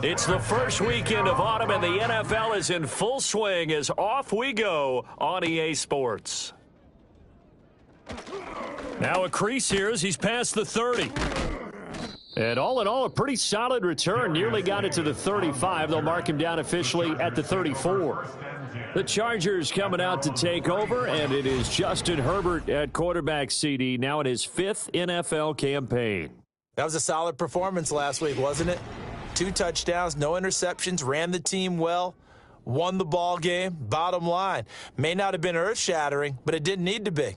It's the first weekend of autumn, and the NFL is in full swing as off we go on EA Sports. Now a crease here as he's past the 30. And all in all, a pretty solid return. Nearly got it to the 35. They'll mark him down officially at the 34. The Chargers coming out to take over, and it is Justin Herbert at quarterback, CD, now in his 5th NFL campaign. That was a solid performance last week, wasn't it? 2 touchdowns, no interceptions, ran the team well, won the ball game. Bottom line, may not have been earth-shattering, but it didn't need to be.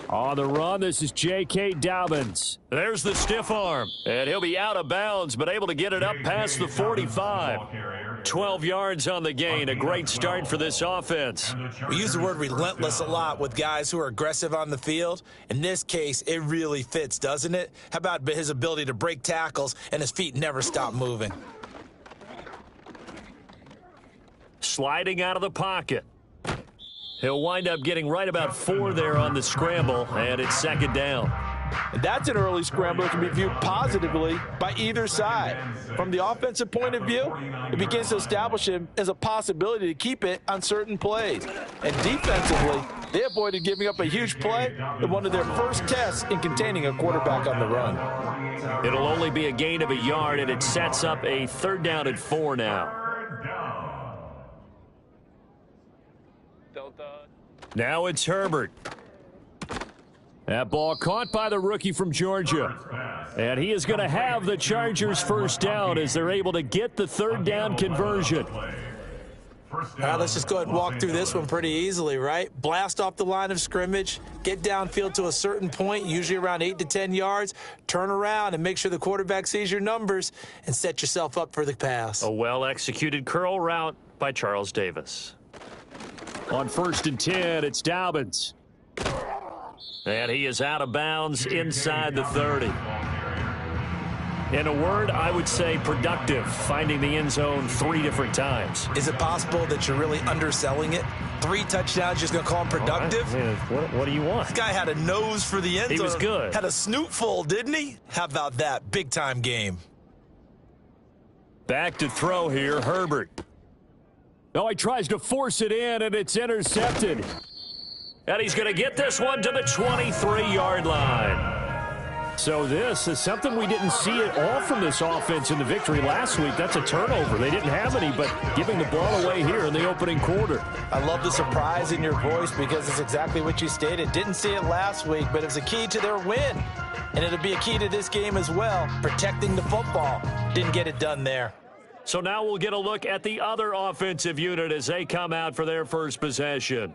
On the run, this is J.K. Dobbins. There's the stiff arm, and he'll be out of bounds, but able to get it up past the 45. 12 yards on the gain, a great start for this offense. We use the word relentless a lot with guys who are aggressive on the field. In this case, it really fits, doesn't it? How about his ability to break tackles and his feet never stop moving? Sliding out of the pocket. He'll wind up getting right about 4 there on the scramble, and it's 2nd down. And that's an early scramble that can be viewed positively by either side. From the offensive point of view, it begins to establish him as a possibility to keep it on certain plays. And defensively, they avoided giving up a huge play in one of their first tests in containing a quarterback on the run. It'll only be a gain of a yard, and it sets up a 3rd down and 4 now. Now it's Herbert. That ball caught by the rookie from Georgia. And he is going to have the Chargers 1st down as they're able to get the 3rd down conversion. All right, let's just go ahead and walk through this one pretty easily, right? Blast off the line of scrimmage, get downfield to a certain point, usually around 8 to 10 yards, turn around and make sure the quarterback sees your numbers and set yourself up for the pass. A well-executed curl route by Charles Davis. On 1st and 10, it's Dobbins. And he is out of bounds inside the 30. In a word, I would say productive, finding the end zone 3 different times. Is it possible that you're really underselling it? 3 touchdowns, just going to call him productive? Right. What do you want? This guy had a nose for the end zone. He was good. Had a snoot full, didn't he? How about that? Big-time game. Back to throw here, Herbert. Oh, he tries to force it in, and it's intercepted. And he's going to get this one to the 23-yard line. So this is something we didn't see at all from this offense in the victory last week. That's a turnover. They didn't have any, but giving the ball away here in the opening quarter. I love the surprise in your voice because it's exactly what you stated. Didn't see it last week, but it's a key to their win. And it'll be a key to this game as well, protecting the football. Didn't get it done there. So now we'll get a look at the other offensive unit as they come out for their first possession.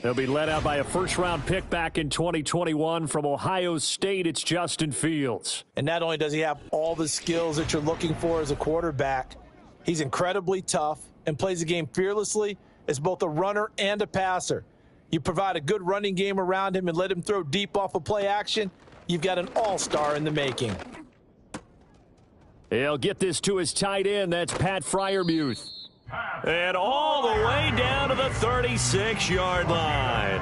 They'll be led out by a first-round pick back in 2021 from Ohio State. It's Justin Fields. And not only does he have all the skills that you're looking for as a quarterback, he's incredibly tough and plays the game fearlessly as both a runner and a passer. You provide a good running game around him and let him throw deep off of play action, you've got an all-star in the making. He'll get this to his tight end. That's Pat Freiermuth. And all the way down to the 36-yard line.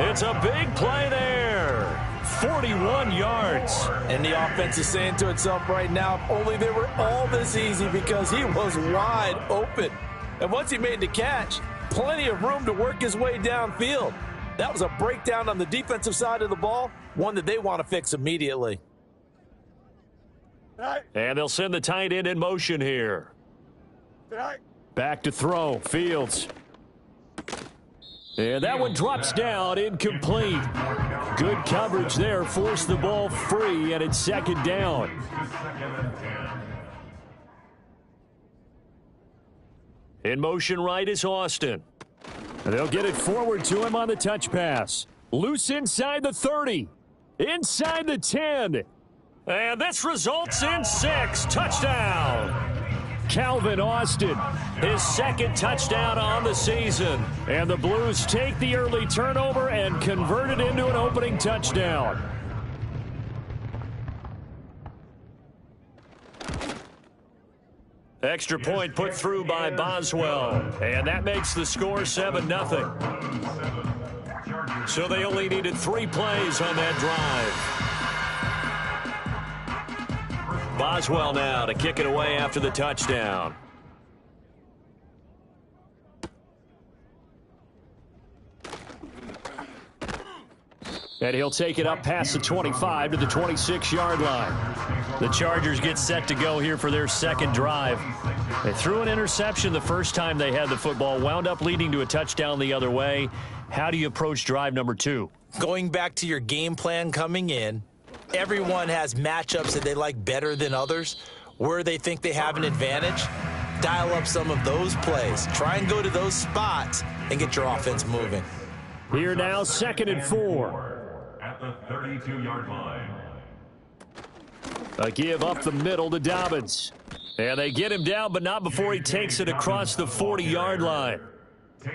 It's a big play there. 41 yards. And the offense is saying to itself right now, if only they were all this easy, because he was wide open. And once he made the catch, plenty of room to work his way downfield. That was a breakdown on the defensive side of the ball, one that they want to fix immediately. And they'll send the tight end in motion here. Back to throw, Fields. And that one drops down, incomplete. Good coverage there, forced the ball free, and it's 2nd down. In motion right is Austin. And they'll get it forward to him on the touch pass. Loose inside the 30, inside the 10. And this results in 6. Touchdown. Calvin Austin, his 2nd touchdown on the season. And the Blues take the early turnover and convert it into an opening touchdown. Extra point put through by Boswell. And that makes the score 7-0. So they only needed 3 plays on that drive. Boswell now to kick it away after the touchdown. And he'll take it up past the 25 to the 26-yard line. The Chargers get set to go here for their second drive. They threw an interception the first time they had the football, wound up leading to a touchdown the other way. How do you approach drive number 2? Going back to your game plan coming in, everyone has matchups that they like better than others, where they think they have an advantage. Dial up some of those plays. Try and go to those spots and get your offense moving. Here now, 2nd and 4. At the 32-yard line. A give up the middle to Dobbins. And they get him down, but not before he takes it across the 40-yard line.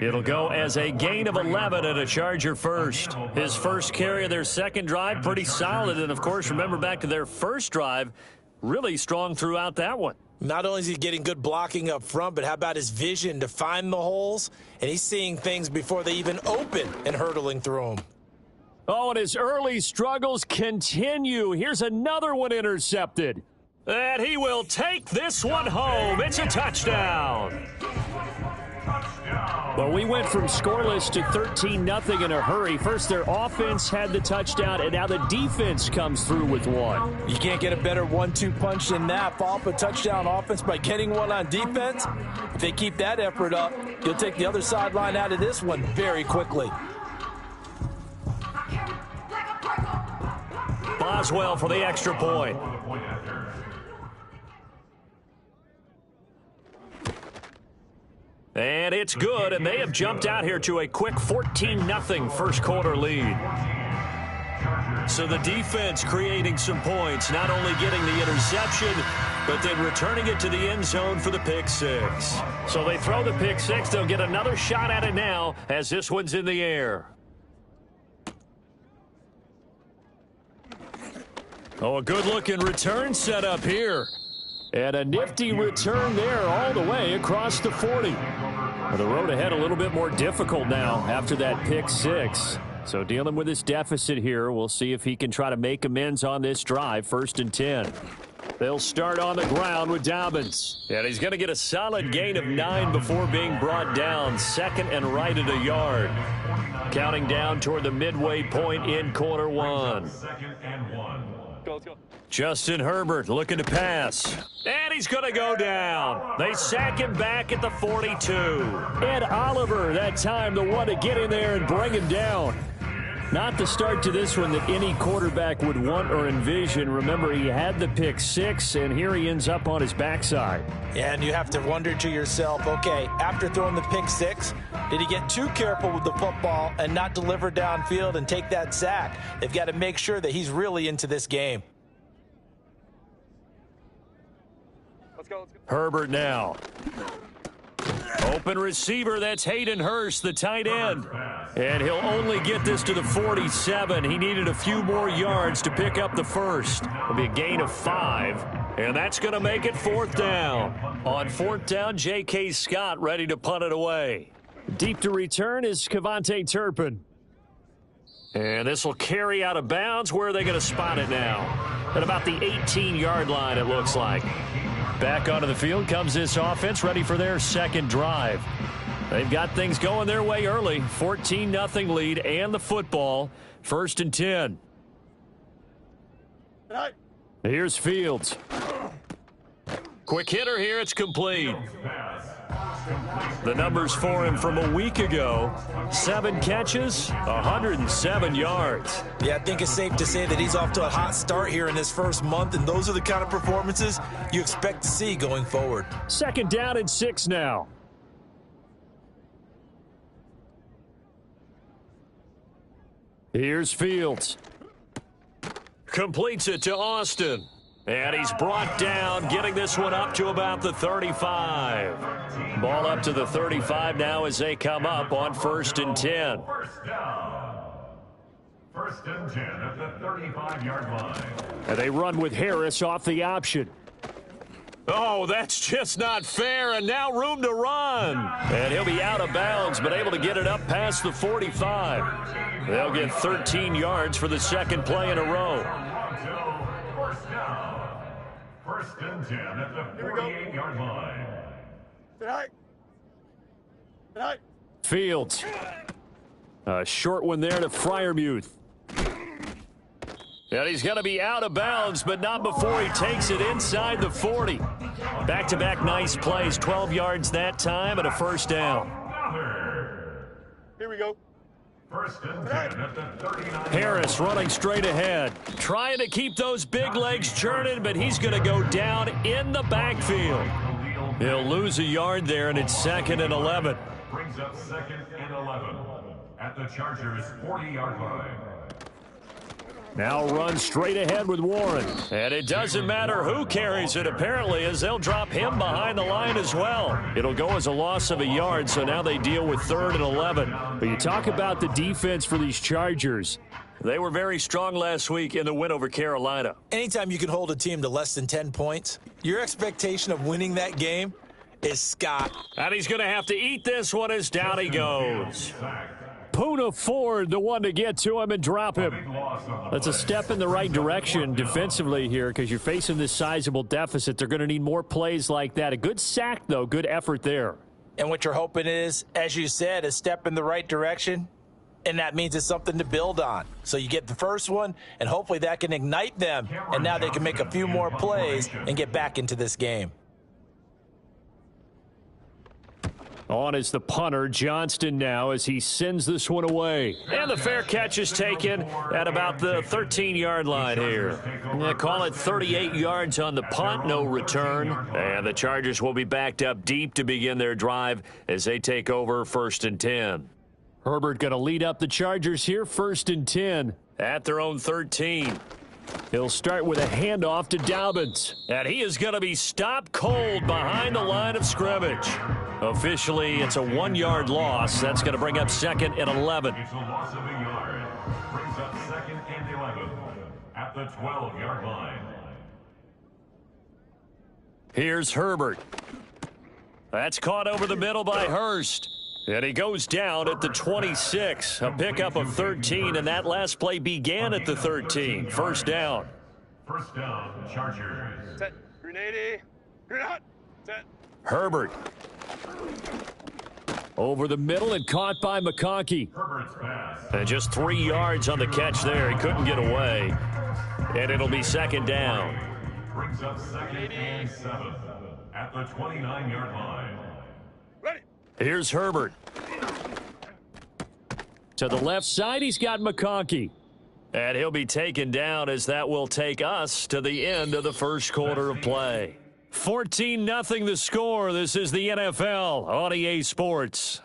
It'll go as a gain of 11 and a Charger first. His first carry of their second drive, pretty solid. And, of course, remember back to their first drive, really strong throughout that one. Not only is he getting good blocking up front, but how about his vision to find the holes? And he's seeing things before they even open and hurdling through them. Oh, and his early struggles continue. Here's another one intercepted. And he will take this one home. It's a touchdown. Well, we went from scoreless to 13-0 in a hurry. First, their offense had the touchdown, and now the defense comes through with one. You can't get a better 1-2 punch than that. Follow up a touchdown offense by getting one on defense. If they keep that effort up, you'll take the other sideline out of this one very quickly. Boswell for the extra point. And it's good, and they have jumped out here to a quick 14-0 first quarter lead. So the defense creating some points, not only getting the interception, but then returning it to the end zone for the pick six. So they throw the pick six. They'll get another shot at it now as this one's in the air. Oh, a good-looking return set up here. And a nifty return there all the way across the 40. Well, the road ahead a little bit more difficult now after that pick six. So dealing with this deficit here, we'll see if he can try to make amends on this drive, 1st and 10. They'll start on the ground with Dobbins. And he's going to get a solid gain of 9 before being brought down. 2nd and right at a yard. Counting down toward the midway point in quarter one. Justin Herbert looking to pass. And he's going to go down. They sack him back at the 42. Ed Oliver, that time, the one to get in there and bring him down. Not the start to this one that any quarterback would want or envision. Remember, he had the pick six, and here he ends up on his backside. And you have to wonder to yourself, okay, after throwing the pick six, did he get too careful with the football and not deliver downfield and take that sack? They've got to make sure that he's really into this game. Let's go. Herbert now. Open receiver, that's Hayden Hurst, the tight end. And he'll only get this to the 47. He needed a few more yards to pick up the first. It'll be a gain of 5, and that's going to make it 4th down. On 4th down, J.K. Scott ready to punt it away. Deep to return is Kevontae Turpin. And this will carry out of bounds. Where are they going to spot it now? At about the 18-yard line, it looks like. Back onto the field comes this offense, ready for their second drive. They've got things going their way early. 14-0 lead and the football. 1st and 10. Here's Fields. Quick hitter here. It's complete. The numbers for him from a week ago. 7 catches, 107 yards. Yeah, I think it's safe to say that he's off to a hot start here in his first month, and those are the kind of performances you expect to see going forward. 2nd down and 6 now. Here's Fields. Completes it to Austin. And he's brought down, getting this one up to about the 35. Ball up to the 35 now as they come up on 1st and 10. 1st and 10 at the 35-yard line. And they run with Harris off the option. Oh, that's just not fair, and now room to run. And he'll be out of bounds, but able to get it up past the 45. They'll get 13 yards for the second play in a row. First and 10 at the 48-yard line. Good night. Fields. A short one there to Freiermuth. And he's going to be out of bounds, but not before he takes it inside the 40. Back-to-back nice plays, 12 yards that time and a first down. Here we go. First and 10 at the 39. Harris running straight ahead, trying to keep those big legs churning, but he's going to go down in the backfield. He'll lose a yard there, and it's 2nd and 11. Brings up 2nd and 11 at the Chargers' 40-yard line. Now run straight ahead with Warren. And it doesn't matter who carries it, apparently, as they'll drop him behind the line as well. It'll go as a loss of a yard, so now they deal with 3rd and 11. But you talk about the defense for these Chargers. They were very strong last week in the win over Carolina. Anytime you can hold a team to less than 10 points, your expectation of winning that game is Scott. And he's going to have to eat this one as down he goes. Poona Ford, the one to get to him and drop him. That's a step in the right direction defensively here because you're facing this sizable deficit. They're going to need more plays like that. A good sack, though. Good effort there. And what you're hoping is, as you said, a step in the right direction, and that means it's something to build on. So you get the first one, and hopefully that can ignite them, and now they can make a few more plays and get back into this game. On is the punter, Johnston now, as he sends this one away. And the fair catch is taken at about the 13-yard line here. They call it 38 yards on the punt, no return. And the Chargers will be backed up deep to begin their drive as they take over 1st and 10. Herbert going to lead up the Chargers here, 1st and 10 at their own 13. He'll start with a handoff to Dobbins. And he is going to be stopped cold behind the line of scrimmage. Officially, it's a 1-yard loss. That's going to bring up 2nd and 11. It's a loss of a yard. Brings up 2nd and 11 at the 12-yard line. Here's Herbert. That's caught over the middle by Hurst. And he goes down at the 26. A pickup of 13, and that last play began at the 13. First down. First down, Chargers. Set. Grenade. Grenade. Set. Herbert. Over the middle and caught by McConkey. Herbert's pass. And just 3 yards on the catch there. He couldn't get away. And it'll be 2nd down. Brings up 2nd and 7 at the 29-yard line. Ready. Here's Herbert. To the left side, he's got McConkey. And he'll be taken down as that will take us to the end of the first quarter of play. 14-0 the score. This is the NFL on EA Sports.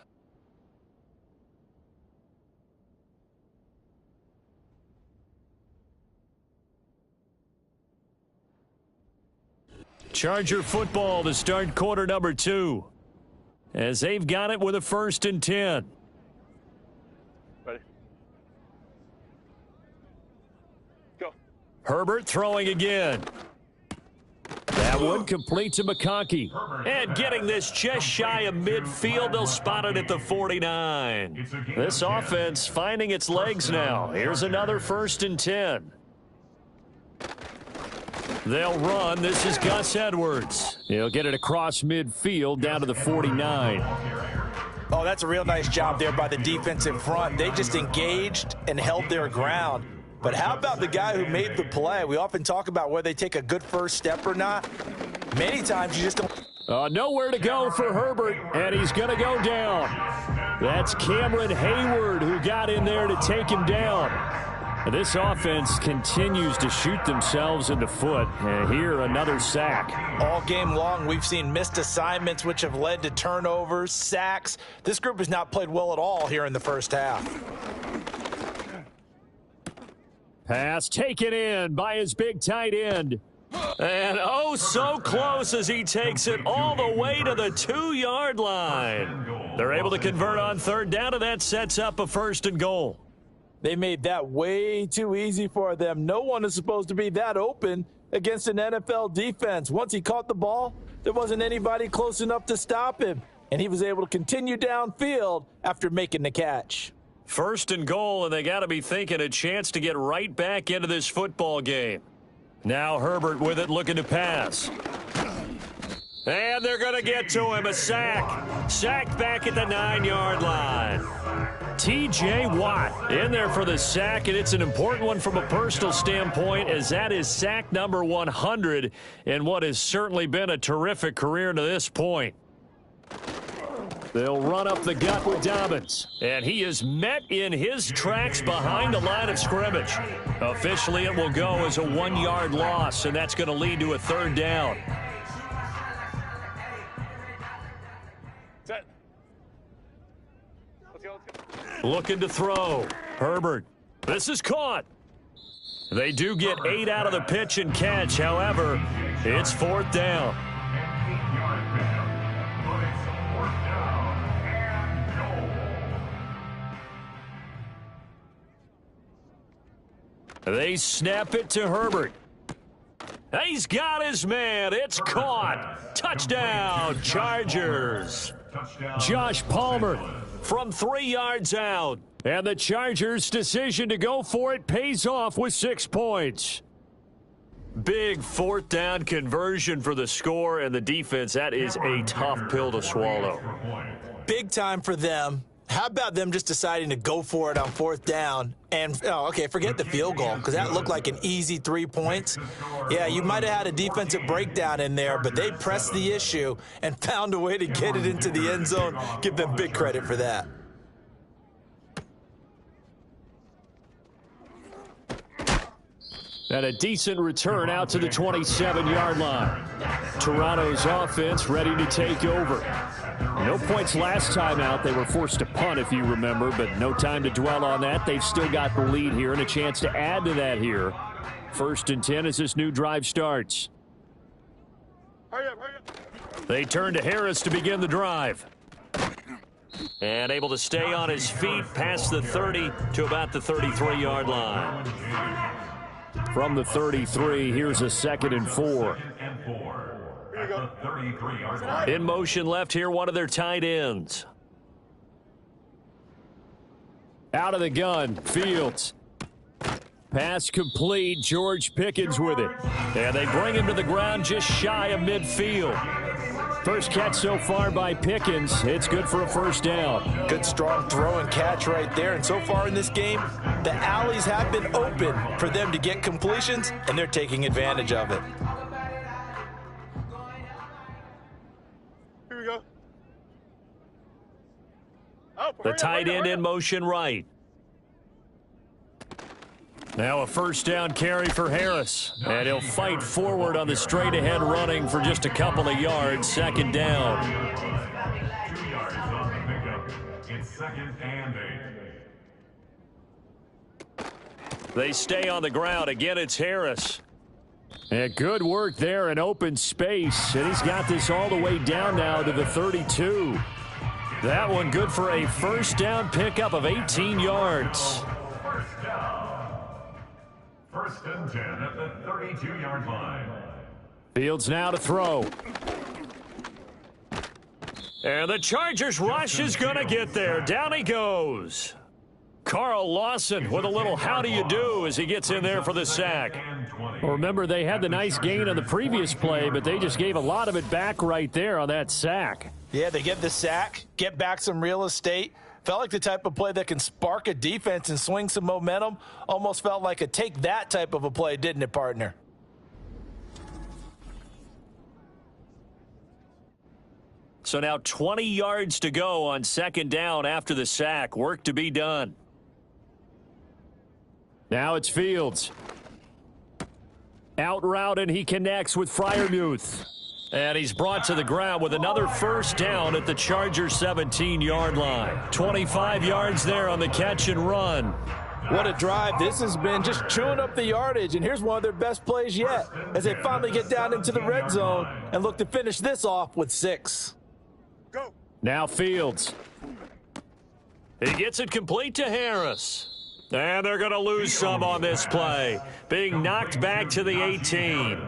Charger football to start quarter number 2. As they've got it with a 1st and 10. Ready. Go. Herbert throwing again. That one complete to McConkey. And getting this just shy of midfield, they'll spot it at the 49. This offense finding its legs now. Here's another 1st and 10. They'll run. This is Gus Edwards. He'll get it across midfield down to the 49. Oh, that's a real nice job there by the defensive front. They just engaged and held their ground. But how about the guy who made the play? We often talk about whether they take a good first step or not. Many times you just don't. Nowhere to go for Herbert, and he's going to go down. That's Cameron Hayward who got in there to take him down. And this offense continues to shoot themselves in the foot. And here, another sack. All game long, we've seen missed assignments, which have led to turnovers, sacks. This group has not played well at all here in the first half. Pass taken in by his big tight end. And oh, so close as he takes it all the way to the 2-yard line. They're able to convert on 3rd down, and that sets up a 1st and goal. They made that way too easy for them. No one is supposed to be that open against an NFL defense. Once he caught the ball, there wasn't anybody close enough to stop him, and he was able to continue downfield after making the catch. 1st and goal, and they got to be thinking a chance to get right back into this football game. Now Herbert with it, looking to pass. And they're going to get to him. A sack. Sacked back at the 9-yard line. T.J. Watt in there for the sack, and it's an important one from a personal standpoint, as that is sack number 100 in what has certainly been a terrific career to this point. They'll run up the gut with Dobbins, and he is met in his tracks behind the line of scrimmage. Officially, it will go as a 1-yard loss, and that's going to lead to a 3rd down. Set. Let's go. Looking to throw. Herbert. This is caught. They do get 8 out of the pitch and catch. However, it's 4th down. They snap it to Herbert. He's got his man. It's caught. Touchdown, Chargers. Josh Palmer from 3 yards out. And the Chargers' decision to go for it pays off with 6 points. Big 4th down conversion for the score, and the defense, that is a tough pill to swallow. Big time for them. How about them just deciding to go for it on 4th down? And, forget the field goal, because that looked like an easy 3 points. Yeah, you might have had a defensive breakdown in there, but they pressed the issue and found a way to get it into the end zone. Give them big credit for that. And a decent return out to the 27-yard line. Toronto's offense ready to take over. No points last time out. They were forced to punt, if you remember, but no time to dwell on that. They've still got the lead here and a chance to add to that here. 1st and 10 as this new drive starts. Hurry up. They turn to Harris to begin the drive. And able to stay on his feet past the 30 to about the 33-yard line. From the 33, here's a 2nd and 4. In motion left here, one of their tight ends. Out of the gun, Fields. Pass complete, George Pickens with it. And they bring him to the ground just shy of midfield. First catch so far by Pickens. It's good for a 1st down. Good strong throw and catch right there. And so far in this game, the alleys have been open for them to get completions, and they're taking advantage of it. Here we go. The tight end in motion right. Now a 1st down carry for Harris. And he'll fight forward on the straight-ahead running for just a couple of yards. 2nd down. 2 yards on the pickup. It's 2nd and 8. They stay on the ground. Again, it's Harris. And good work there in open space. And he's got this all the way down now to the 32. That one good for a 1st down pickup of 18 yards. 1st and 10 at the 32-yard line. Fields now to throw. And the Chargers rush is going to get there. Down he goes. Carl Lawson with a little how do you do as he gets in there for the sack. Well, remember, they had the nice gain on the previous play, but they just gave a lot of it back right there on that sack. Yeah, they get the sack, get back some real estate. Felt like the type of play that can spark a defense and swing some momentum. Almost felt like a take that type of a play, didn't it, partner? So now 20 yards to go on 2nd down after the sack. Work to be done. Now it's Fields. Out route, and he connects with Freiermuth. And he's brought to the ground with another 1st down at the Chargers' 17-yard line. 25 yards there on the catch and run. What a drive. This has been just chewing up the yardage, and here's one of their best plays yet as they finally get down into the red zone and look to finish this off with 6. Go. Now Fields. He gets it complete to Harris. And they're going to lose some on this play. Being knocked back to the 18.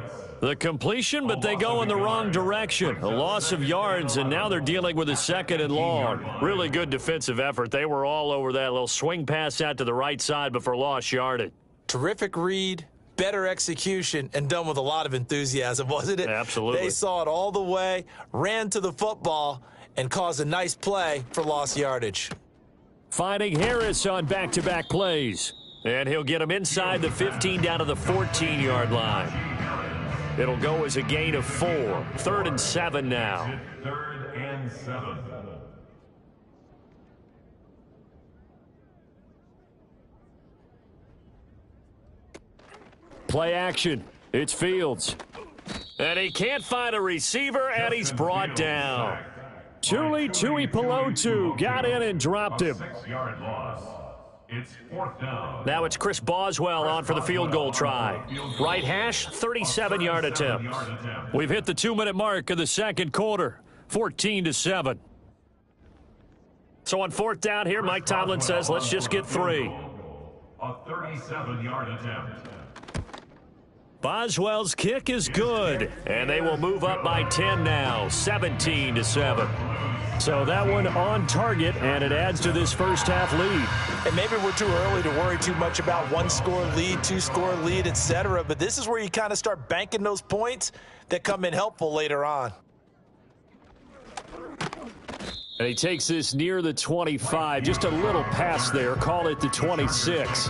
The completion, but they go in the wrong direction. A loss of yards, and now they're dealing with a 2nd and long. Really good defensive effort. They were all over that little swing pass out to the right side before lost yardage. Terrific read, better execution, and done with a lot of enthusiasm, wasn't it? Absolutely. They saw it all the way, ran to the football, and caused a nice play for lost yardage. Finding Harris on back-to-back plays. And he'll get him inside the 15 down to the 14-yard line. It'll go as a gain of 4. 3rd and 7 now. 3rd and 7. Play action. It's Fields. And he can't find a receiver, and he's brought down. Tuli Tuipulotu got in and dropped him. 6-yard loss. It's 4th down. Now it's Chris Boswell on for the field goal try. Right hash, 37-yard attempt. We've hit the 2-minute mark of the second quarter, 14-7. So on 4th down here, Mike Tomlin says, let's just get 3. A 37-yard attempt. Boswell's kick is good, and they will move up by 10 now, 17-7. So that one on target, and it adds to this first half lead. And maybe we're too early to worry too much about 1-score lead, 2-score lead, etc. But this is where you kind of start banking those points that come in helpful later on. And he takes this near the 25, just a little pass there, call it the 26.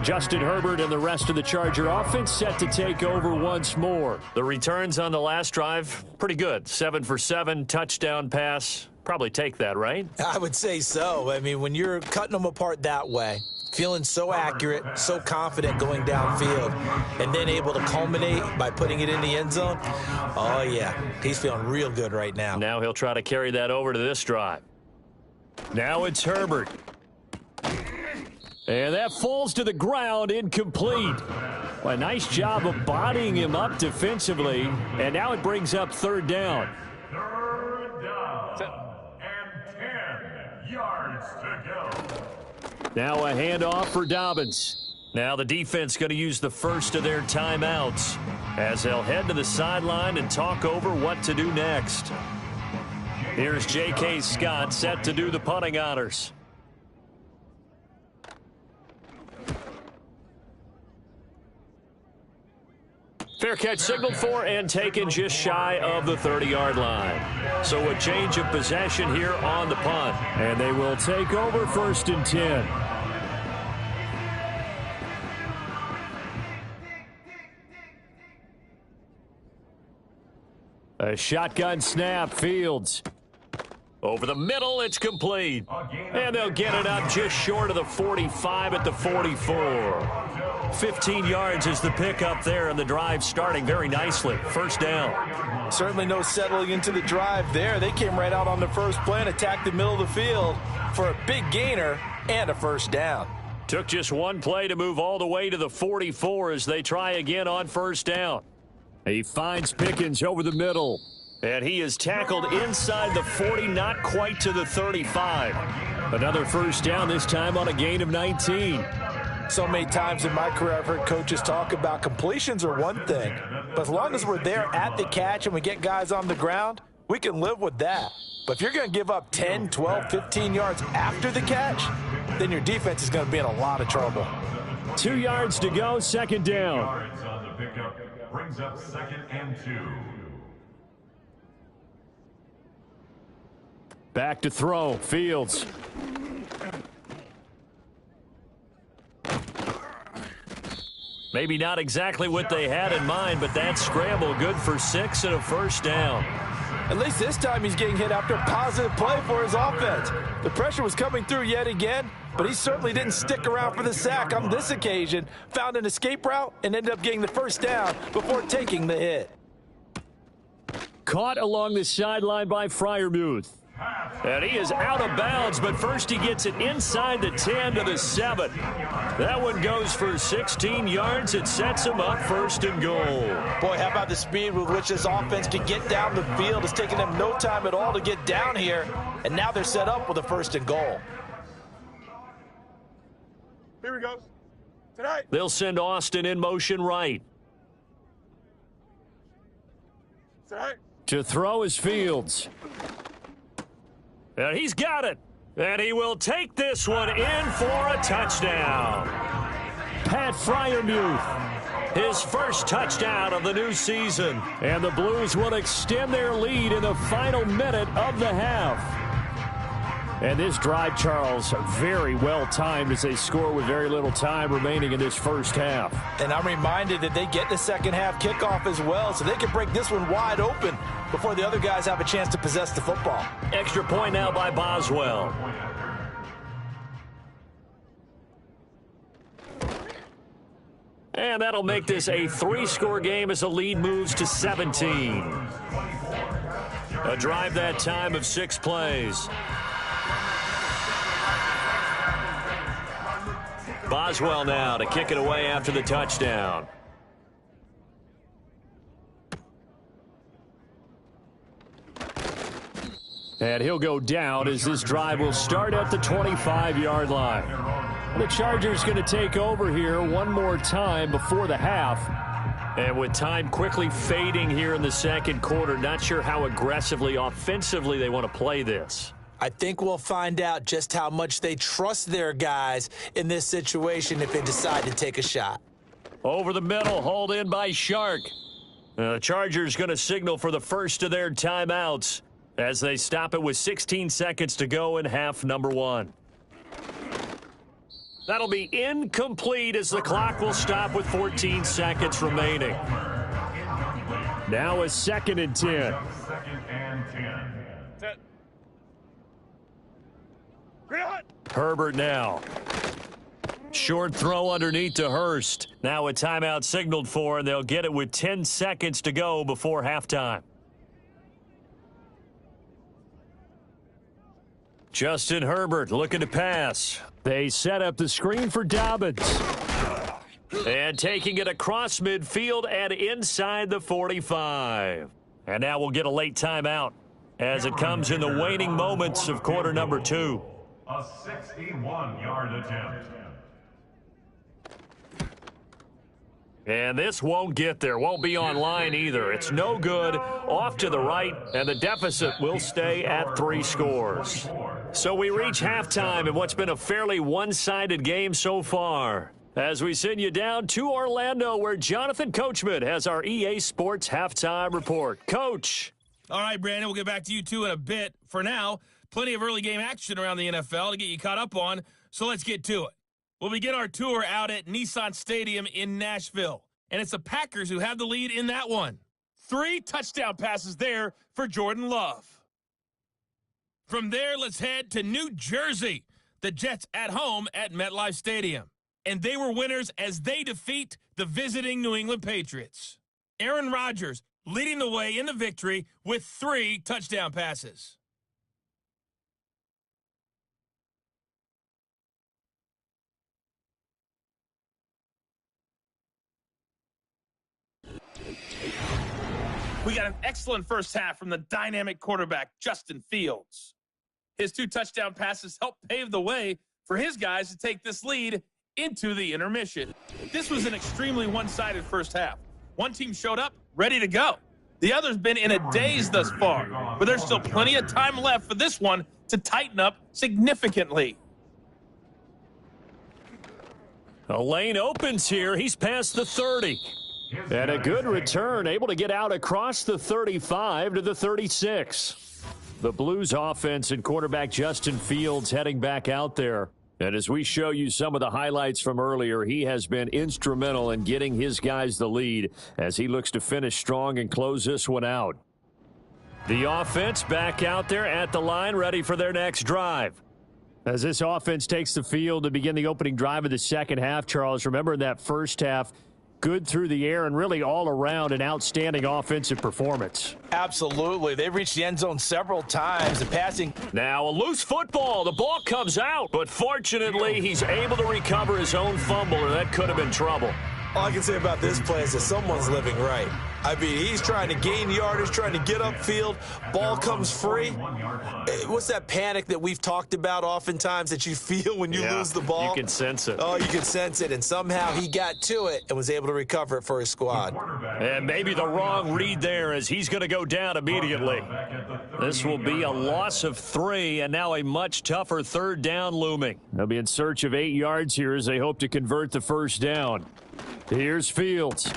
Justin Herbert and the rest of the Charger offense set to take over once more. The returns on the last drive, pretty good. 7 for 7, touchdown pass. Probably take that, right? I would say so. I mean, when you're cutting them apart that way, feeling so accurate, so confident going downfield, and then able to culminate by putting it in the end zone, oh, yeah, he's feeling real good right now. Now he'll try to carry that over to this drive. Now it's Herbert. And that falls to the ground, incomplete. Well, a nice job of bodying him up defensively, and now it brings up 3rd down. 3rd down and 10 yards to go. Now a handoff for Dobbins. Now the defense going to use the first of their timeouts as they'll head to the sideline and talk over what to do next. Here's J.K. Scott set to do the punting honors. Fair catch signaled for and taken just shy of the 30-yard line. So a change of possession here on the punt. And they will take over 1st and 10. A shotgun snap, Fields. Over the middle, it's complete. And they'll get it up just short of the 45 at the 44. 15 yards is the pickup there, and the drive starting very nicely. 1st down. Certainly no settling into the drive there. They came right out on the first play and attacked the middle of the field for a big gainer and a 1st down. Took just one play to move all the way to the 44 as they try again on 1st down. He finds Pickens over the middle. And he is tackled inside the 40, not quite to the 35. Another 1st down, this time on a gain of 19. So many times in my career I've heard coaches talk about completions are one thing, but as long as we're there at the catch and we get guys on the ground, we can live with that. But if you're going to give up 10, 12, 15 yards after the catch, then your defense is going to be in a lot of trouble. 2 yards to go, 2nd down. Yards on the pickup brings up 2nd and 2. Back to throw, Fields. Maybe not exactly what they had in mind, but that scramble good for 6 and a 1st down. At least this time he's getting hit after a positive play for his offense. The pressure was coming through yet again, but he certainly didn't stick around for the sack on this occasion. Found an escape route and ended up getting the 1st down before taking the hit. Caught along the sideline by Freiermuth. And he is out of bounds, but first he gets it inside the 10 to the 7. That one goes for 16 yards. It sets him up 1st and goal. Boy, how about the speed with which this offense can get down the field? It's taken them no time at all to get down here, and now they're set up with a 1st and goal. Here we go. Tonight. They'll send Austin in motion right. Tonight. To throw is Fields. And he's got it. And he will take this one in for a touchdown. Pat Freiermuth his first touchdown of the new season. And the Blues will extend their lead in the final minute of the half. And this drive, Charles, very well timed as they score with very little time remaining in this first half. And I'm reminded that they get the second half kickoff as well, so they can break this one wide open before the other guys have a chance to possess the football. Extra point now by Boswell. And that'll make this a 3-score game as the lead moves to 17. A drive that time of 6 plays. Boswell now to kick it away after the touchdown. And he'll go down as this drive will start at the 25-yard line. The Chargers going to take over here one more time before the half. And with time quickly fading here in the second quarter, not sure how aggressively, offensively they want to play this. I think we'll find out just how much they trust their guys in this situation if they decide to take a shot. Over the middle, hauled in by Shark. The Chargers going to signal for the first of their timeouts as they stop it with 16 seconds to go in half number 1. That'll be incomplete as the clock will stop with 14 seconds remaining. Now a 2nd and 10. Herbert now. Short throw underneath to Hurst. Now a timeout signaled for, and they'll get it with 10 seconds to go before halftime. Justin Herbert looking to pass. They set up the screen for Dobbins. And taking it across midfield and inside the 45. And now we'll get a late timeout as it comes in the waning moments of quarter number 2. A 61-yard attempt. And this won't get there, won't be online either. It's no good, off to the right, and the deficit will stay at 3 scores. So we reach halftime in what's been a fairly one-sided game so far. As we send you down to Orlando, where Jonathan Coachman has our EA Sports halftime report. Coach. All right, Brandon, we'll get back to you two in a bit. For now, plenty of early game action around the NFL to get you caught up on, so let's get to it. We'll begin our tour out at Nissan Stadium in Nashville, and it's the Packers who have the lead in that one. 3 touchdown passes there for Jordan Love. From there, let's head to New Jersey. The Jets at home at MetLife Stadium, and they were winners as they defeat the visiting New England Patriots. Aaron Rodgers leading the way in the victory with 3 touchdown passes. We got an excellent first half from the dynamic quarterback, Justin Fields. His 2 touchdown passes helped pave the way for his guys to take this lead into the intermission. This was an extremely one-sided first half. One team showed up, ready to go. The other's been in a daze thus far, but there's still plenty of time left for this one to tighten up significantly. A lane opens here. He's past the 30. And a good return, able to get out across the 35 to the 36. The Blues offense and quarterback Justin Fields heading back out there. And as we show you some of the highlights from earlier, he has been instrumental in getting his guys the lead as he looks to finish strong and close this one out. The offense back out there at the line, ready for their next drive. As this offense takes the field to begin the opening drive of the second half, Charles, remember in that first half, good through the air and really all around an outstanding offensive performance. Absolutely. They've reached the end zone several times. The passing. Now a loose football. The ball comes out, but fortunately he's able to recover his own fumble, or that could have been trouble. All I can say about this play is that someone's living right. I mean, he's trying to gain yardage, trying to get upfield. Ball comes free. What's that panic that we've talked about oftentimes that you feel when you lose the ball? You can sense it. Oh, you can sense it. And somehow he got to it and was able to recover it for his squad. And maybe the wrong read there as he's going to go down immediately. This will be a loss of 3, and now a much tougher third down looming. They'll be in search of 8 yards here as they hope to convert the first down. Here's Fields.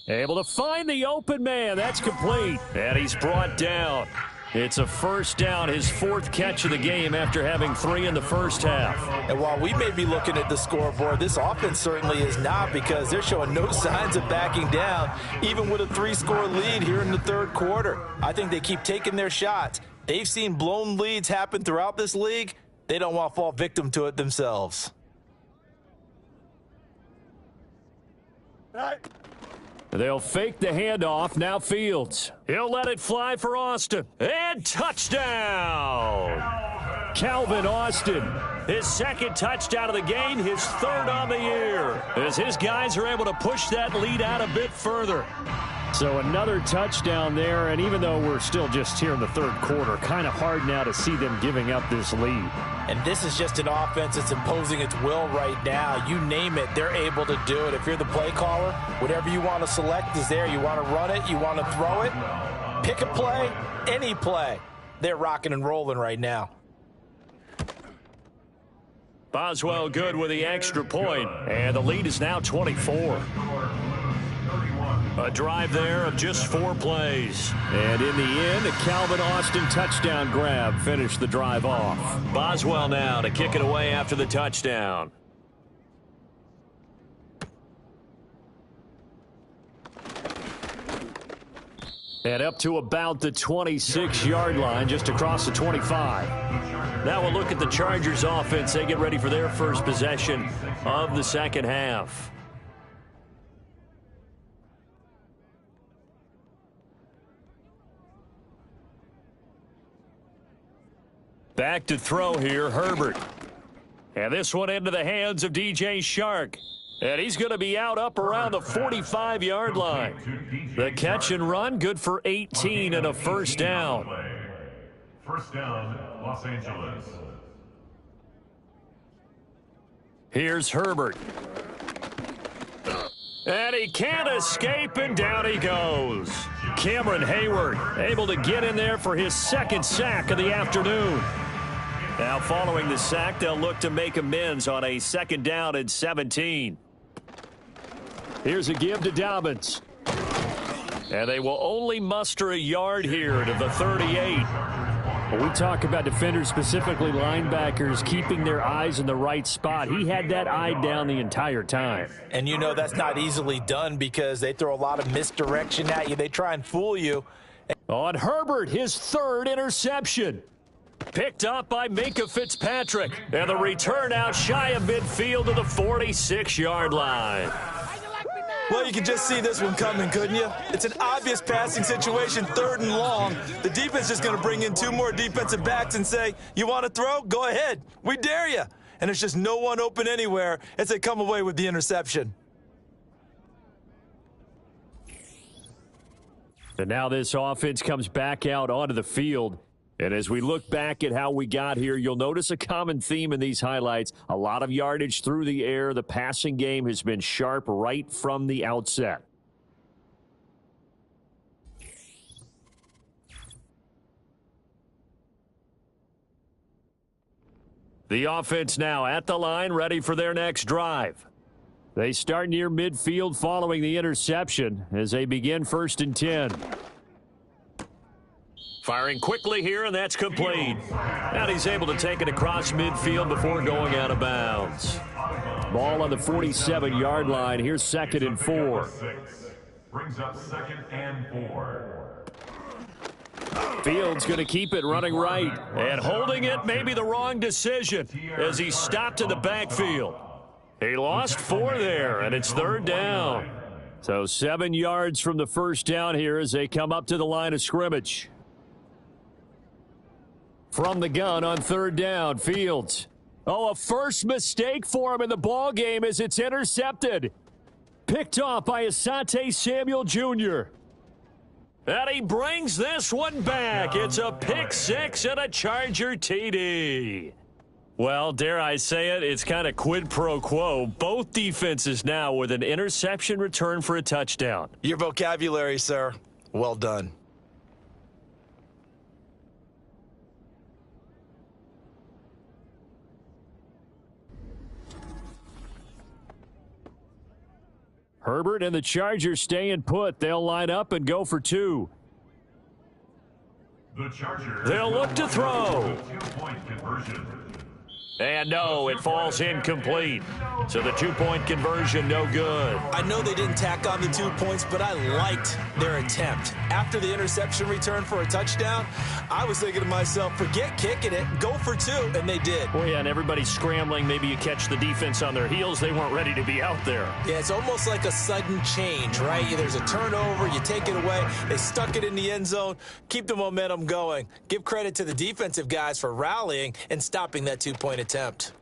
Able to find the open man. That's complete. And he's brought down. It's a first down, his 4th catch of the game after having 3 in the first half. And while we may be looking at the scoreboard, this offense certainly is not, because they're showing no signs of backing down, even with a 3-score lead here in the third quarter. I think they keep taking their shots. They've seen blown leads happen throughout this league. They don't want to fall victim to it themselves. Tonight. They'll fake the handoff. Now Fields. He'll let it fly for Austin. And touchdown! Calvin Austin. His 2nd touchdown of the game, his 3rd on the year, as his guys are able to push that lead out a bit further. So another touchdown there, and even though we're still just here in the third quarter, kind of hard now to see them giving up this lead. And this is just an offense that's imposing its will right now. You name it, they're able to do it. If you're the play caller, whatever you want to select is there. You want to run it, you want to throw it, pick a play, any play. They're rocking and rolling right now. Boswell good with the extra point, and the lead is now 24. A drive there of just 4 plays. And in the end, a Calvin Austin touchdown grab finished the drive off. Boswell now to kick it away after the touchdown. And up to about the 26-yard line, just across the 25. Now we'll look at the Chargers offense. They get ready for their first possession of the second half. Back to throw here, Herbert. And this one into the hands of DJ Shark. And he's going to be out up around the 45-yard line. The catch and run, good for 18 and a first down. First down, Los Angeles. Here's Herbert. And he can't escape, and down he goes. Cameron Hayward able to get in there for his 2nd sack of the afternoon. Now following the sack, they'll look to make amends on a 2nd down and 17. Here's a give to Dobbins. And they will only muster a yard here to the 38. When we talk about defenders, specifically linebackers, keeping their eyes in the right spot, he had that eye down the entire time. And you know that's not easily done because they throw a lot of misdirection at you. They try and fool you. On Herbert, his 3rd interception. Picked up by Minkah Fitzpatrick. And the return out shy of midfield to the 46-yard line. Well, you can just see this one coming, couldn't you? It's an obvious passing situation, 3rd and long. The defense is going to bring in 2 more defensive backs and say, you want to throw? Go ahead. We dare you. And there's just no one open anywhere as they come away with the interception. And now this offense comes back out onto the field. And as we look back at how we got here, you'll notice a common theme in these highlights. A lot of yardage through the air. The passing game has been sharp right from the outset. The offense now at the line, ready for their next drive. They start near midfield following the interception as they begin 1st and 10. Firing quickly here, and that's complete. And he's able to take it across midfield before going out of bounds. Ball on the 47-yard line. Here's 2nd and 4. Brings up 2nd and 4. Fields going to keep it running right. And holding it may be the wrong decision as he stopped in the backfield. He lost 4 there, and it's 3rd down. So 7 yards from the first down here as they come up to the line of scrimmage. From the gun on 3rd down, Fields. Oh, a first mistake for him in the ball game as it's intercepted. Picked off by Asante Samuel Jr. And he brings this one back. It's a pick 6 and a Charger TD. Well, dare I say it, it's kind of quid pro quo. Both defenses now with an interception return for a touchdown. Your vocabulary, sir. Well done. Herbert and the Chargers staying put. They'll line up and go for two. The Chargers. They'll look to throw. Two-point conversion. And no, it falls incomplete. So the two-point conversion, no good. I know they didn't tack on the 2 points, but I liked their attempt. After the interception return for a touchdown, I was thinking to myself, forget kicking it, go for two, and they did. Well, yeah, and everybody's scrambling. Maybe you catch the defense on their heels. They weren't ready to be out there. Yeah, it's almost like a sudden change, right? There's a turnover, you take it away, they stuck it in the end zone, keep the momentum going. Give credit to the defensive guys for rallying and stopping that two-point attempt.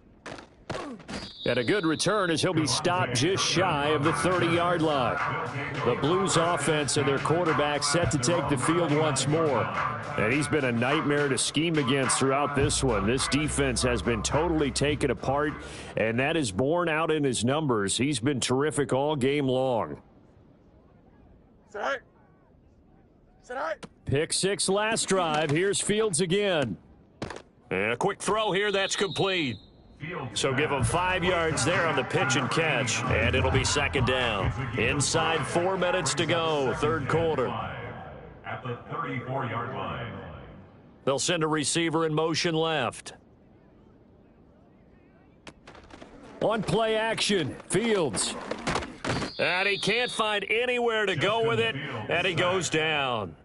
And a good return as he'll be stopped just shy of the 30-yard line. The Blues offense and their quarterback set to take the field once more. And he's been a nightmare to scheme against throughout this one. This defense has been totally taken apart, and that is borne out in his numbers. He's been terrific all game long. Is that right? Is that right? Pick six last drive. Here's Fields again. And a quick throw here. That's complete. So give them 5 yards there on the pitch and catch, and it'll be second down. Inside 4 minutes to go, third quarter. At the 34-yard line. They'll send a receiver in motion left. On play action, Fields. And he can't find anywhere to go with it, and he goes down.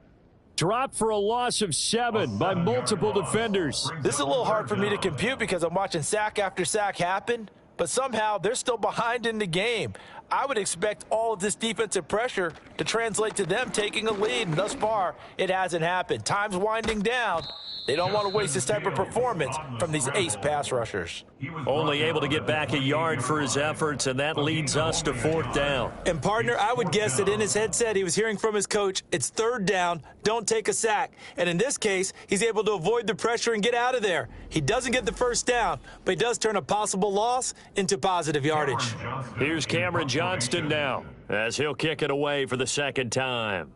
Dropped for a loss of 7 by multiple defenders. This is a little hard for me to compute because I'm watching sack after sack happen, but somehow they're still behind in the game. I would expect all of this defensive pressure to translate to them taking a lead, and thus far, it hasn't happened. Time's winding down. They don't want to waste this type of performance from these ace pass rushers. Only able to get back a yard for his efforts, and that leads us to fourth down. And, partner, I would guess that in his headset he was hearing from his coach, it's third down, don't take a sack. And in this case, he's able to avoid the pressure and get out of there. He doesn't get the first down, but he does turn a possible loss into positive yardage. Here's Cameron Johnston now, as he'll kick it away for the second time.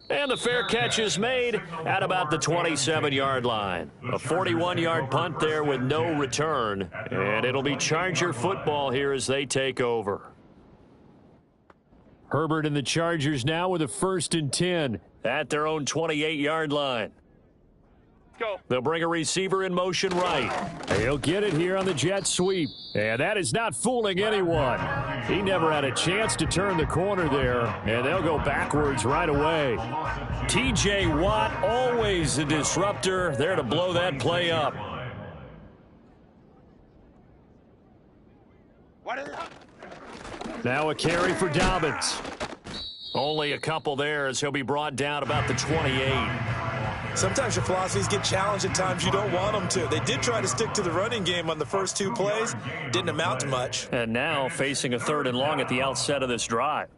And the fair catch is made at about the 27-yard line. A 41-yard punt there with no return. And it'll be Charger football here as they take over. Herbert and the Chargers now with a 1st and 10 at their own 28-yard line. Go. They'll bring a receiver in motion right. He'll get it here on the jet sweep. And that is not fooling anyone. He never had a chance to turn the corner there, and they'll go backwards right away. T.J. Watt, always a disruptor, there to blow that play up. Now a carry for Dobbins. Only a couple there as he'll be brought down about the 28. Sometimes your philosophies get challenged at times you don't want them to. They did try to stick to the running game on the first 2 plays. Didn't amount to much. And now facing a 3rd and long at the outset of this drive.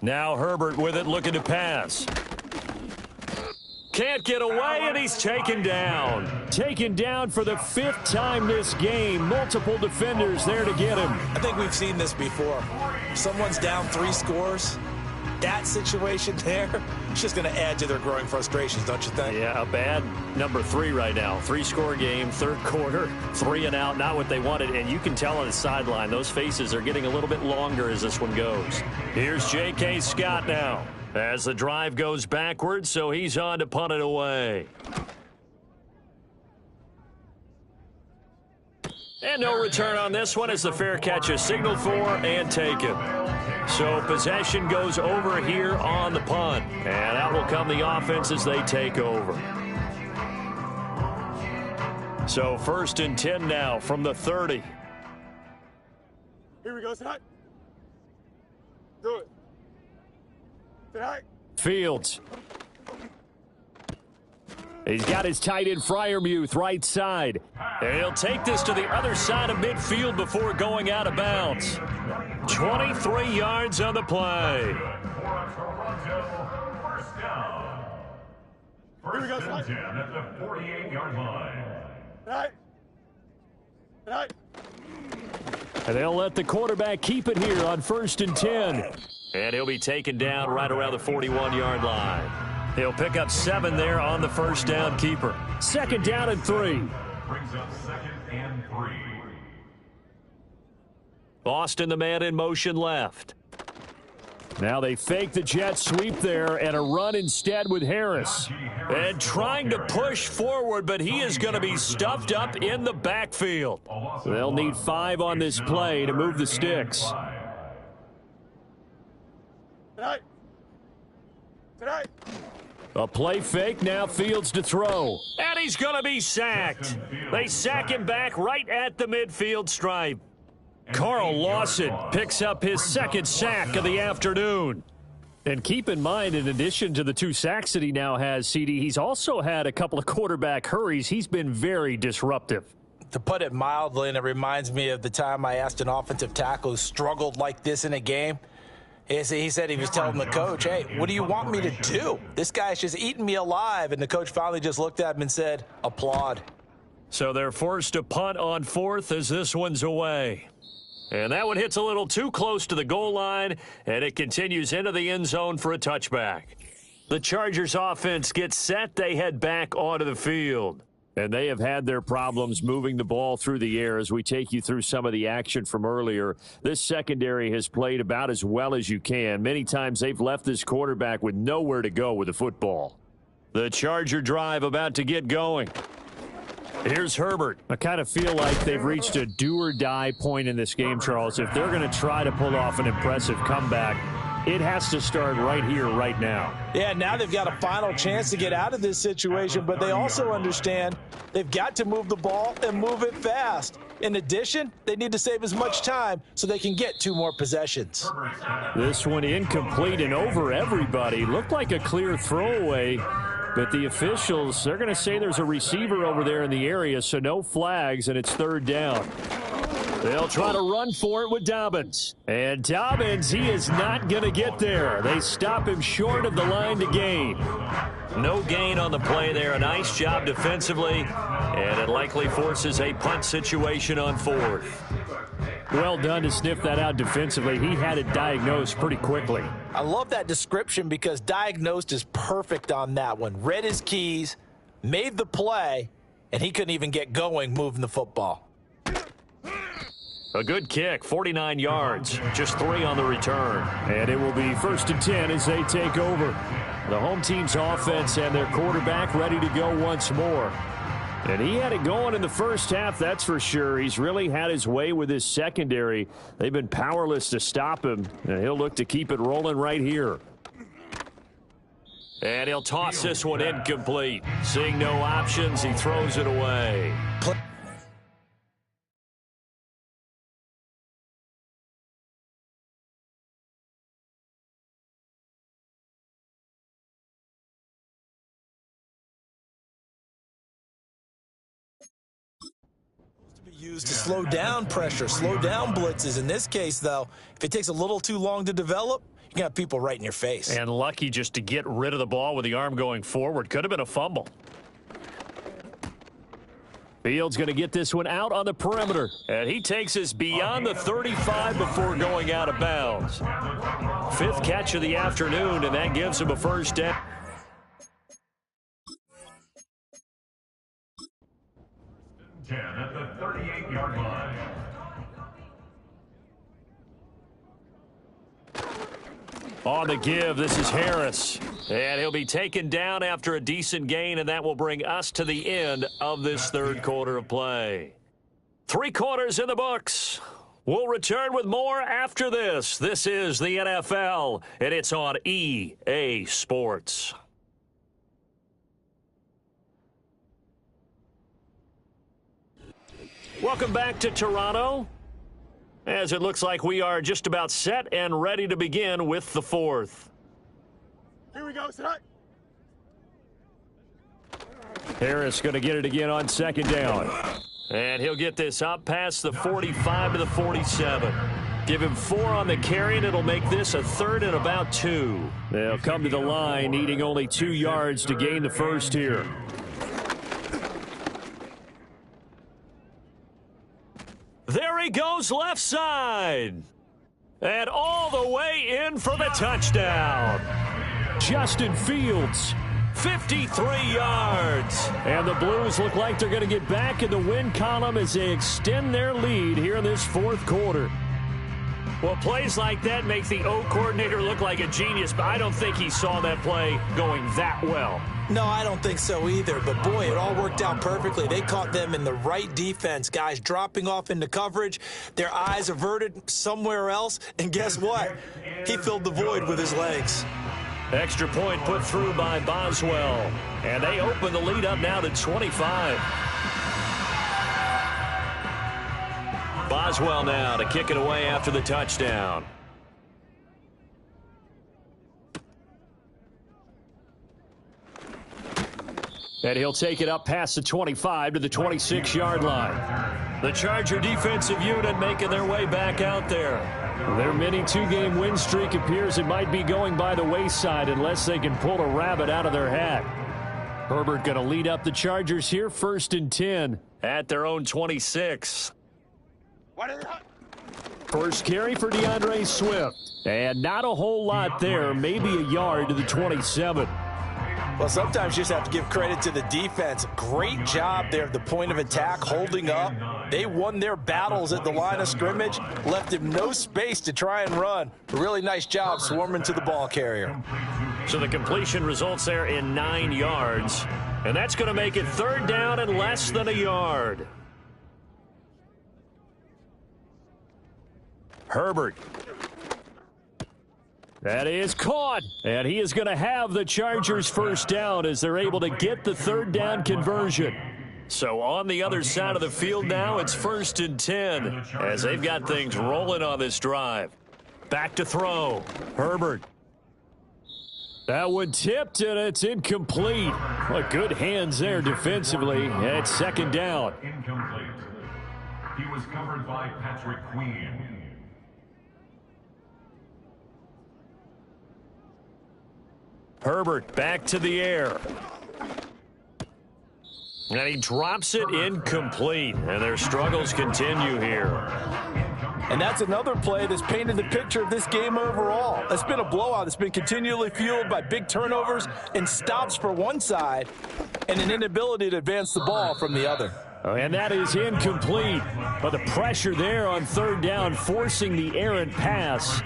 Now Herbert with it, looking to pass. Can't get away, and he's taken down. Taken down for the 5th time this game. Multiple defenders there to get him. I think we've seen this before. Someone's down 3 scores. That situation there, it's just going to add to their growing frustrations, don't you think? Yeah, a bad number 3 right now. 3-score game, 3rd quarter, 3 and out, not what they wanted. And you can tell on the sideline, those faces are getting a little bit longer as this one goes. Here's J.K. Scott now as the drive goes backwards, so he's on to punt it away. And no return on this one as the fair catch is signaled for and taken. So possession goes over here on the punt. And out will come the offense as they take over. So 1st and 10 now from the 30. Here we go, tonight. Do it. Tonight. Fields. He's got his tight end Freiermuth right side. And he'll take this to the other side of midfield before going out of bounds. 23 yards on the play. First down. First and 10 at the 48-yard line. Tonight. Tonight. And they'll let the quarterback keep it here on 1st and 10. And he'll be taken down right around the 41-yard line. He'll pick up 7 there on the first down keeper. 2nd down and 3. brings up 2nd and 3. Austin, the man in motion left. Now they fake the jet sweep there and a run instead with Harris. And trying to push forward, but he is going to be stuffed up in the backfield. They'll need 5 on this play to move the sticks. Tonight. A play fake, now Fields to throw. And he's going to be sacked. They sack him back right at the midfield stripe. Carl Lawson picks up his 2nd sack of the afternoon. And keep in mind, in addition to the 2 sacks that he now has, CD, he's also had a couple of quarterback hurries. He's been very disruptive. To put it mildly, and it reminds me of the time I asked an offensive tackle who struggled like this in a game. He said he was telling the coach, hey, what do you want me to do? This guy's just eating me alive. And the coach finally just looked at him and said, applaud. So they're forced to punt on 4th as this one's away. And that one hits a little too close to the goal line, and it continues into the end zone for a touchback. The Chargers offense gets set. They head back onto the field. And they have had their problems moving the ball through the air as we take you through some of the action from earlier. This secondary has played about as well as you can. Many times they've left this quarterback with nowhere to go with the football. The Charger drive about to get going. Here's Herbert. I kind of feel like they've reached a do-or-die point in this game, Charles. If they're going to try to pull off an impressive comeback, it has to start right here, right now. Yeah, now they've got a final chance to get out of this situation, but they also understand they've got to move the ball and move it fast. In addition, they need to save as much time so they can get 2 more possessions. This one incomplete and over everybody. Looked like a clear throwaway. But the officials, they're going to say there's a receiver over there in the area, so no flags, and it's 3rd down. They'll try to run for it with Dobbins. And Dobbins, he is not going to get there. They stop him short of the line to gain. No gain on the play there. A nice job defensively, and it likely forces a punt situation on 4th. Well done to sniff that out defensively. He had it diagnosed pretty quickly. I love that description because diagnosed is perfect on that one. Read his keys, made the play, and he couldn't even get going moving the football. A good kick, 49 yards, just 3 on the return. And it will be 1st and 10 as they take over. The home team's offense and their quarterback ready to go once more. And he had it going in the first half, that's for sure. He's really had his way with his secondary. They've been powerless to stop him, and he'll look to keep it rolling right here. And he'll toss this one incomplete. Seeing no options, he throws it away. Used to slow down pressure, slow down blitzes. In this case, though, if it takes a little too long to develop, you can have people right in your face. And lucky just to get rid of the ball with the arm going forward. Could have been a fumble. Fields going to get this one out on the perimeter. And he takes us beyond the 35 before going out of bounds. 5th catch of the afternoon, and that gives him a 1st down. At the 38-yard line. On the give, this is Harris. And he'll be taken down after a decent gain, and that will bring us to the end of this 3rd quarter of play. 3 quarters in the books. We'll return with more after this. This is the NFL, and it's on EA Sports. Welcome back to Toronto, as it looks like we are just about set and ready to begin with the 4th. Here we go, set. Harris going to get it again on 2nd down. And he'll get this up past the 45 to the 47. Give him 4 on the carry, and it'll make this a 3rd and about 2. They'll come to the line, needing only 2 yards to gain the 1st here. There he goes left side. And all the way in for the touchdown. Justin Fields 53 yards. And the Blues look like they're going to get back in the win column as they extend their lead here in this fourth quarter. Well, plays like that make the O coordinator look like a genius, but I don't think he saw that play going that well. No, I don't think so either. But, boy, it all worked out perfectly. They caught them in the right defense. Guys dropping off into coverage, their eyes averted somewhere else. And guess what? He filled the void with his legs. Extra point put through by Boswell. And they open the lead up now to 25. Boswell now to kick it away after the touchdown. And he'll take it up past the 25 to the 26-yard line. The Charger defensive unit making their way back out there. Their mini two-game win streak appears it might be going by the wayside unless they can pull a rabbit out of their hat. Herbert going to lead up the Chargers here, 1st and 10 at their own 26. First carry for DeAndre Swift. And not a whole lot there, maybe a yard to the 27. Well, sometimes you just have to give credit to the defense. Great job there at the point of attack, holding up. They won their battles at the line of scrimmage, left him no space to try and run. A really nice job swarming to the ball carrier. So the completion results there in 9 yards. And that's going to make it 3rd down and less than a yard. Herbert. That is caught, and he is going to have the Chargers first down as they're able to get the 3rd down conversion. So on the other side of the field now, it's 1st and 10 as they've got things rolling on this drive. Back to throw. Herbert. That one tipped, and it's incomplete. Well, good hands there defensively, and it's 2nd down. Incomplete. He was covered by Patrick Queen. Herbert back to the air. And he drops it incomplete. And their struggles continue here. And that's another play that's painted the picture of this game overall. It's been a blowout. It's been continually fueled by big turnovers and stops for one side and an inability to advance the ball from the other. And that is incomplete. But the pressure there on 3rd down, forcing the errant pass.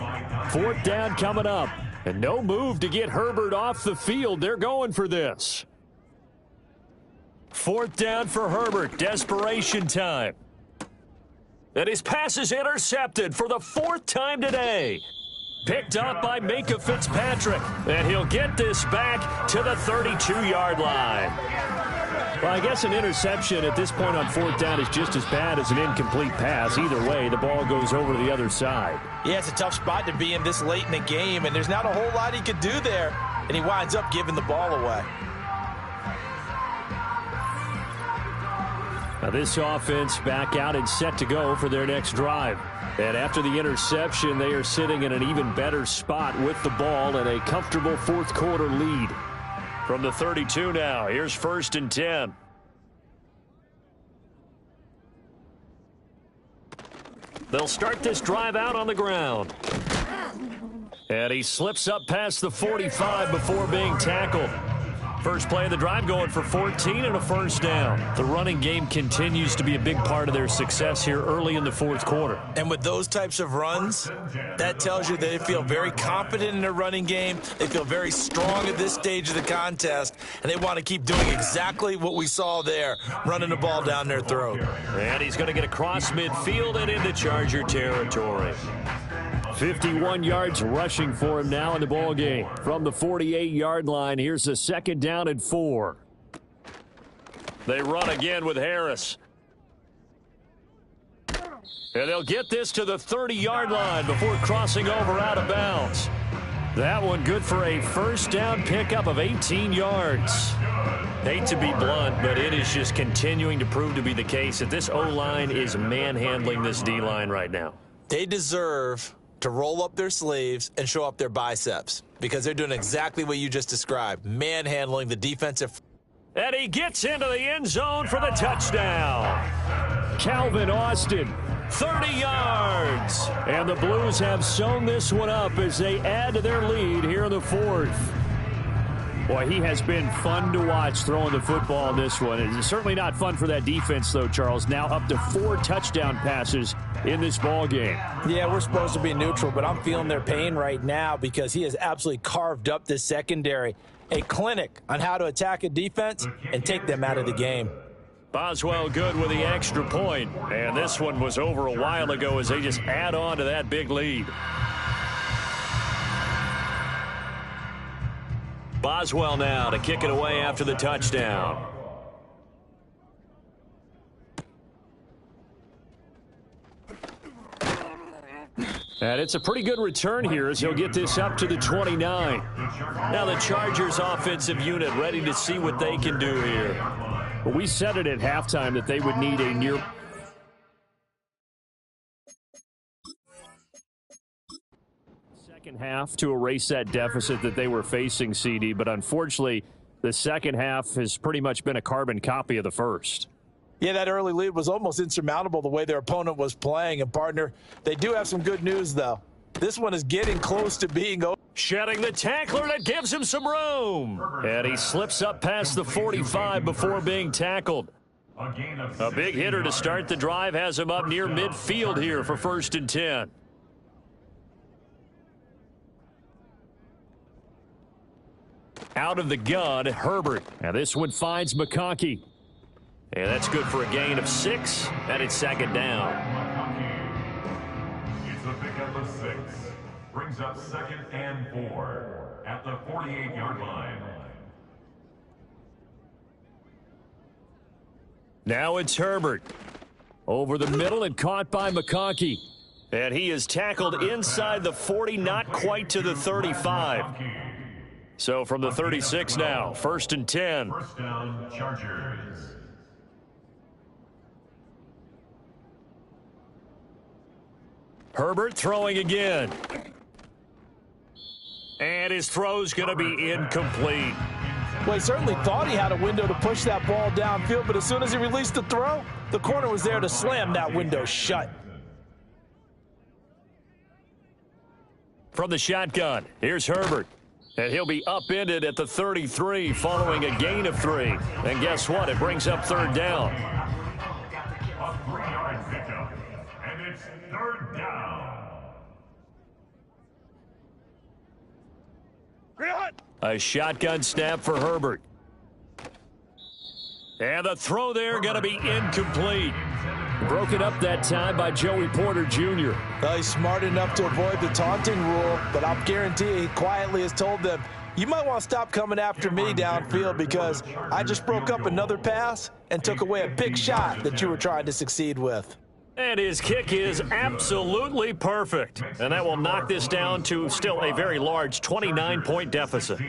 4th down coming up. And no move to get Herbert off the field. They're going for this. 4th down for Herbert. Desperation time. And his pass is intercepted for the 4th time today. Picked up by Minka Fitzpatrick. And he'll get this back to the 32-yard line. Well, I guess an interception at this point on 4th down is just as bad as an incomplete pass. Either way, the ball goes over the other side. Yeah, it's a tough spot to be in this late in the game, and there's not a whole lot he could do there, and he winds up giving the ball away. Now this offense back out and set to go for their next drive. And after the interception, they are sitting in an even better spot with the ball and a comfortable 4th quarter lead. From the 32 now, here's 1st and 10. They'll start this drive out on the ground. And he slips up past the 45 before being tackled. First play of the drive going for 14 and a 1st down. The running game continues to be a big part of their success here early in the 4th quarter. And with those types of runs, that tells you they feel very confident in their running game. They feel very strong at this stage of the contest, and they want to keep doing exactly what we saw there, running the ball down their throat. And he's going to get across midfield and into Charger territory. 51 yards rushing for him now in the ball game. From the 48-yard line, here's the 2nd down and 4. They run again with Harris. And they'll get this to the 30-yard line before crossing over out of bounds. That one good for a 1st down pickup of 18 yards. Hate to be blunt, but it is just continuing to prove to be the case that this O-line is manhandling this D-line right now. They deserve to roll up their sleeves and show up their biceps because they're doing exactly what you just described, manhandling the defensive. And he gets into the end zone for the touchdown. Calvin Austin, 30 yards. And the Blues have sewn this one up as they add to their lead here in the 4th. Boy, he has been fun to watch throwing the football in this one. It's certainly not fun for that defense, though, Charles. Now up to 4 touchdown passes in this ball game. Yeah, we're supposed to be neutral, but I'm feeling their pain right now because he has absolutely carved up this secondary. A clinic on how to attack a defense and take them out of the game. Boswell good with the extra point. And this one was over a while ago as they just add on to that big lead. Boswell now to kick it away after the touchdown. And it's a pretty good return here as he'll get this up to the 29. Now the Chargers offensive unit ready to see what they can do here. Well, we said it at halftime that they would need a near... second half to erase that deficit that they were facing, CD, but unfortunately the second half has pretty much been a carbon copy of the first. Yeah, that early lead was almost insurmountable the way their opponent was playing. And, partner, they do have some good news, though. This one is getting close to being over. Shedding the tackler that gives him some room. And he slips up past the 45 before being tackled. A big hitter to start the drive has him up near midfield here for 1st and 10. Out of the gun, Herbert. Now this one finds McConkey. And that's good for a gain of 6, and it's 2nd down. It's a pickup of 6. Brings up 2nd and 4 at the 48-yard line. Now it's Herbert. Over the middle and caught by McConkey. And he is tackled inside the 40, not quite to the 35. So from the 36 now, 1st and 10. First down, Chargers. Herbert throwing again. And his throw's going to be incomplete. Well, he certainly thought he had a window to push that ball downfield, but as soon as he released the throw, the corner was there to slam that window shut. From the shotgun, here's Herbert. And he'll be upended at the 33 following a gain of 3. And guess what? It brings up 3rd down. A 3-yard pickup. And it's 3rd down. A shotgun snap for Herbert. And the throw there going to be incomplete. Broken up that time by Joey Porter Jr. Well, he's smart enough to avoid the taunting rule, but I'll guarantee he quietly has told them, you might want to stop coming after me downfield because I just broke up another pass and took away a big shot that you were trying to succeed with. And his kick is absolutely perfect. And that will knock this down to still a very large 29-point deficit.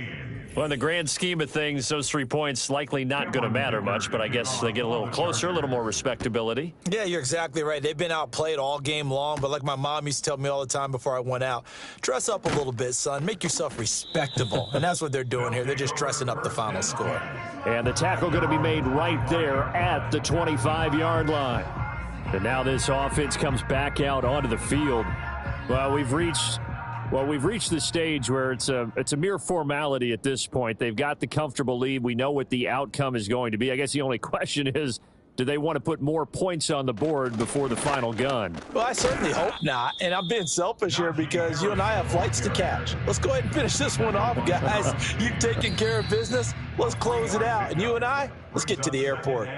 Well, in the grand scheme of things, those 3 points likely not going to matter much, but I guess they get a little closer, a little more respectability. Yeah, you're exactly right. They've been outplayed all game long, but like my mom used to tell me all the time before I went out, dress up a little bit, son. Make yourself respectable. And that's what they're doing here. They're just dressing up the final score. And the tackle going to be made right there at the 25-yard line. And now this offense comes back out onto the field. Well, we've reached the stage where it's a mere formality at this point. They've got the comfortable lead. We know what the outcome is going to be. I guess the only question is, do they want to put more points on the board before the final gun? Well, I certainly hope not. And I'm being selfish here because you and I have flights to catch. Let's go ahead and finish this one off, guys. You've taken care of business. Let's close it out. And you and I, let's get to the airport.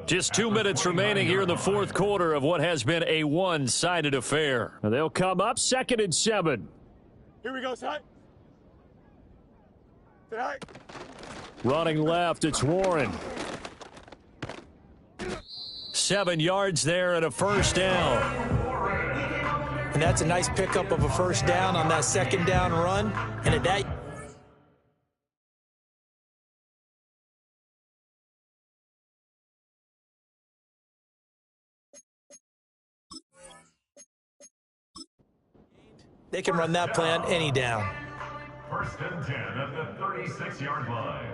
Just 2 minutes remaining here in the 4th quarter of what has been a one-sided affair. They'll come up 2nd and 7. Here we go, Ty. Ty. Running left, it's Warren. 7 yards there and a 1st down. And that's a nice pickup of a 1st down on that 2nd down run. And at that... they can run that play on any down. 1st and 10 at the 36-yard line.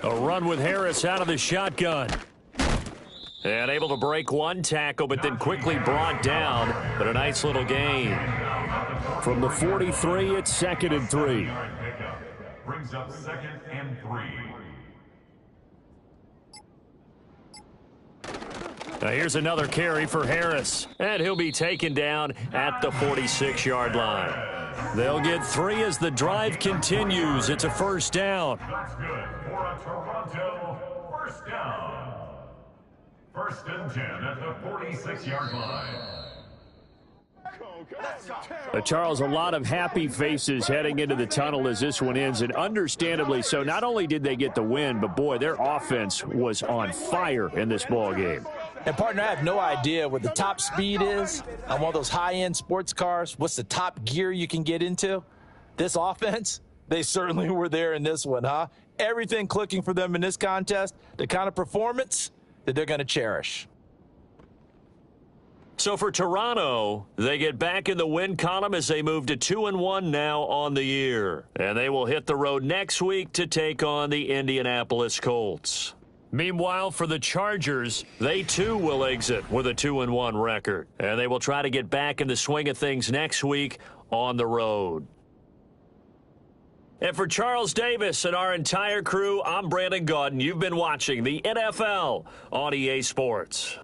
A run with Harris out of the shotgun. And able to break one tackle, but then quickly brought down. But a nice little gain. From the 43, it's 2nd and 3. Brings up 2nd and 3. Now here's another carry for Harris, and he'll be taken down at the 46-yard line. They'll get 3 as the drive continues. It's a first down. That's good for a Toronto first down. 1st and 10 at the 46-yard line. Charles, a lot of happy faces heading into the tunnel as this one ends, and understandably so. Not only did they get the win, but, boy, their offense was on fire in this ball game. And, partner, I have no idea what the top speed is on one of those high-end sports cars. What's the top gear you can get into? This offense, they certainly were there in this one, huh? Everything clicking for them in this contest, the kind of performance that they're going to cherish. So for Toronto, they get back in the win column as they move to 2-1 now on the year. And they will hit the road next week to take on the Indianapolis Colts. Meanwhile, for the Chargers, they too will exit with a 2-1 record. And they will try to get back in the swing of things next week on the road. And for Charles Davis and our entire crew, I'm Brandon Gaudin. You've been watching the NFL on EA Sports.